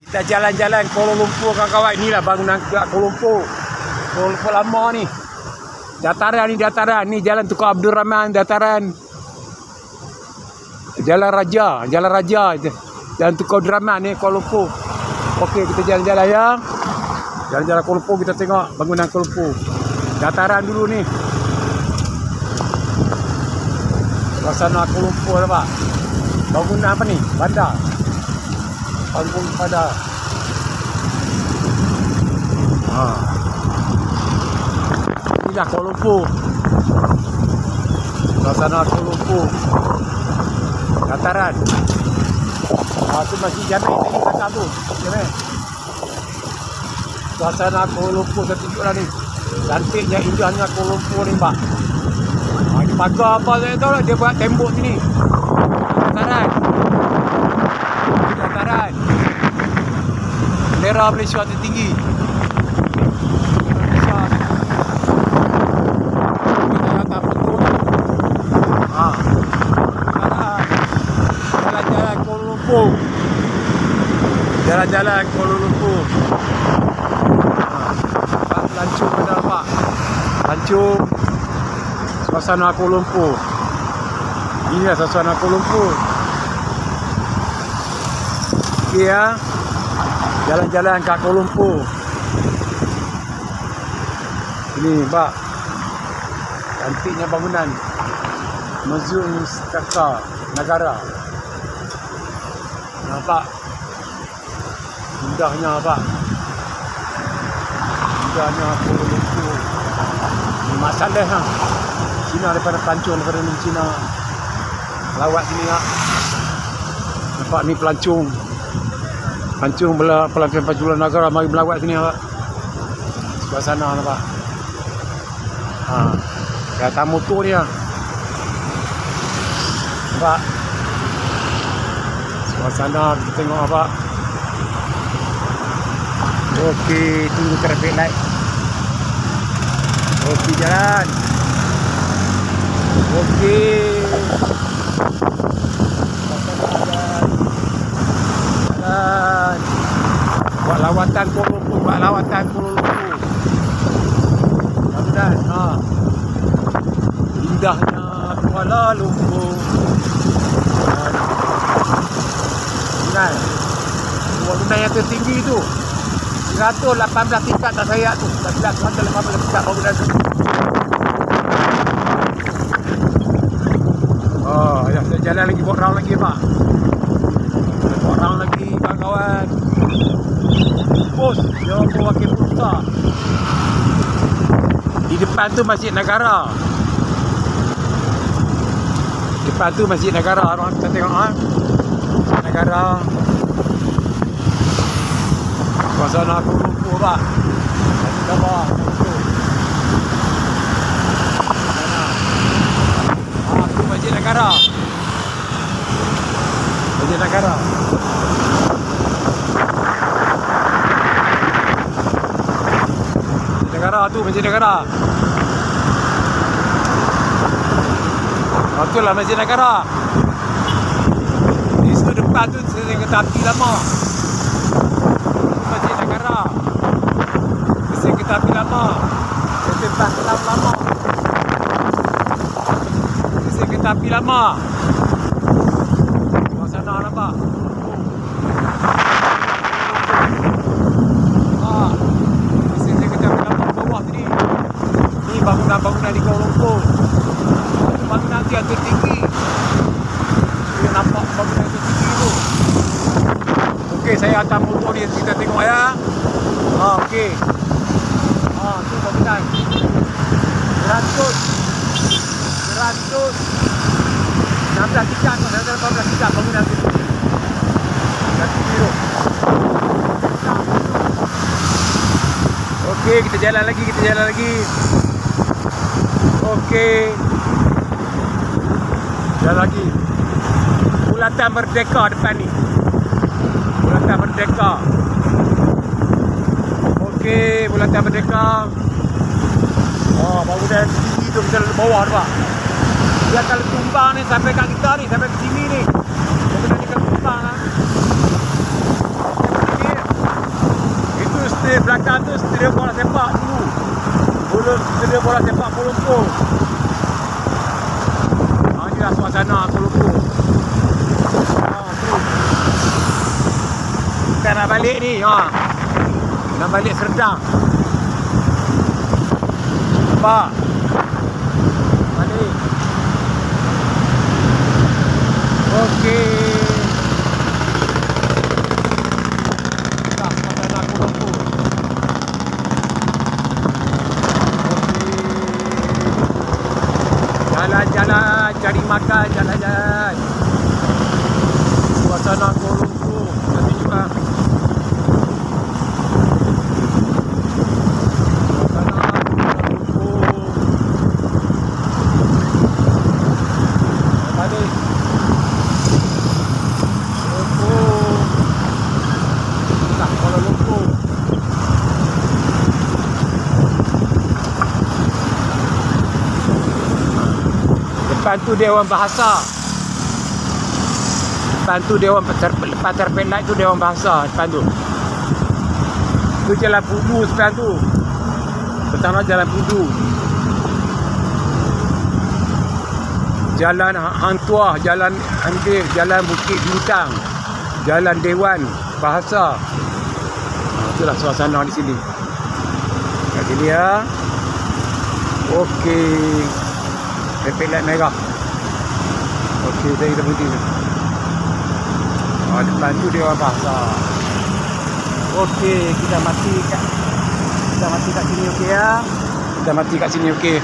Kita jalan-jalan Kuala Lumpur kawan-kawan. Inilah bangunan Kuala Lumpur. Kuala Lumpur lama ni. Dataran ni, dataran. Ni Jalan Tukar Abdul Rahman, dataran. Jalan Raja. Jalan Tukar Abdul Rahman ni Kuala Lumpur. Okey, kita jalan-jalan ya. Jalan-jalan Kuala Lumpur, kita tengok bangunan Kuala Lumpur. Dataran dulu ni. Suasana Kuala Lumpur nampak. Bangunan apa ni? Bandar. Bangun bandar. Inilah Kuala Lumpur. Suasana Kuala Lumpur. Dataran. Tu masih Jamek tadi belakang tu. Jamek. Suasana Kuala Lumpur saya tunjuklah ni. Cantiknya, indahnya Kuala Lumpur ni, Pak. Ini pagar apa saya tahu lah. Dia buat tembok sini. Dataran. Dataran. Bendera Malaysia tertinggi. Malaysia. Kita atas betul. Jalan-jalan Kuala Lumpur. Jalan-jalan Kuala Lumpur. Lancung ada Pak. Lancung. Suasana Kuala Lumpur. Inilah suasana Kuala Lumpur. Okey ya. Jalan-jalan kat Kuala Lumpur. Ini Pak. Cantiknya bangunan. Museum Istaka Negara. Nampak? Indahnya Pak. Indahnya Kuala Lumpur. Masalah ha. Cina daripada pelancong daripada ni Cina. Lawat sini ya. Nampak ni pelancong. Pelancong pelancong Pancuran Negara mari melawat sini Pak. Suasana nampak. Kereta motor ni ya. Nampak. Suasana kita tengok apa. Okey, tunggu traffic light. Okey, jalan. Okey. Jalan. Buat lawatan Kuala Lumpur, buat lawatan Kuala Lumpur. Bangunan, indahnya Kuala Lumpur. Bangunan. Bangunan yang tertinggi tu. 118 tingkat tak saya tu. 118 tingkat bangunan tu. Ya, saya jalan lagi, buat round lagi Pak. Buat round lagi kawan-kawan. Pos, Johor Wakil Pusat. Di depan tu Masjid Negara. Depan tu Masjid Negara. Orang kita tengok Masjid Negara. Suasana Kuala Lumpur Pak. Bawah. Itu Masjid Negara. Masjid Negara. Masjid Negara tu, Masjid Negara. Itulah Masjid Negara. Di situ depan tu saya kereta api lama. Masjid Negara. Mesin kereta api lama. Tempat kelam lama. Mesin kereta api lama. Suasana nampak. Mesin kereta api lama bawah tadi. Ni bangunan-bangunan di Kuala Lumpur. Bangunan yang tertinggi. Dia nampak bangunan tertinggi tu. Okey, saya hantar motor ni kita tengok ya. Okey. Tu bangunan. 16 tingkat, 18 tingkat bangunan tu. Kaki biru. Okey, kita jalan lagi, Okey. Jalan lagi. Bulatan Merdeka depan ni. Bulatan Merdeka. Okey, Bulatan Merdeka. Bangunan tinggi tu kita dari bawah nampak. Dia kalau tumbang ni sampai kat kita ni, sampai ke sini ni. Bangunan ni kalau tumbang lah. Okey. belakang tu stadium bola sepak dulu. Stadium bola sepak Kuala Lumpur. Inilah suasana Kuala Lumpur. Kita nak balik ni. Nak balik Serdang. Nampak? Balik. Okey. Jalan-jalan, cari makan, jalan-jalan. Suasana Kuala Lumpur. Nanti juga. Suasana Kuala Lumpur. Balik. Lumpur. Tak Kuala Lumpur. Depan tu Dewan Bahasa. Depan tu Dewan lepas terpelak tu Dewan Bahasa depan tu. Tu Jalan Pudu depan tu. Pertama Jalan Pudu. Jalan Hang Tuah, Jalan Andir, Jalan Bukit Bintang, Jalan Dewan Bahasa. Itulah suasana di sini. Kat sini ya. Okey. Traffic light merah. Okey, saya dah berhenti ni. Depan tu dia orang Bahasa. Okey, kita mati kat sini okey ya. Kita mati kat sini okey.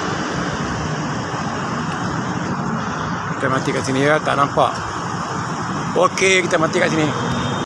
Kita mati kat sini ya, tak nampak. Okey, kita mati kat sini.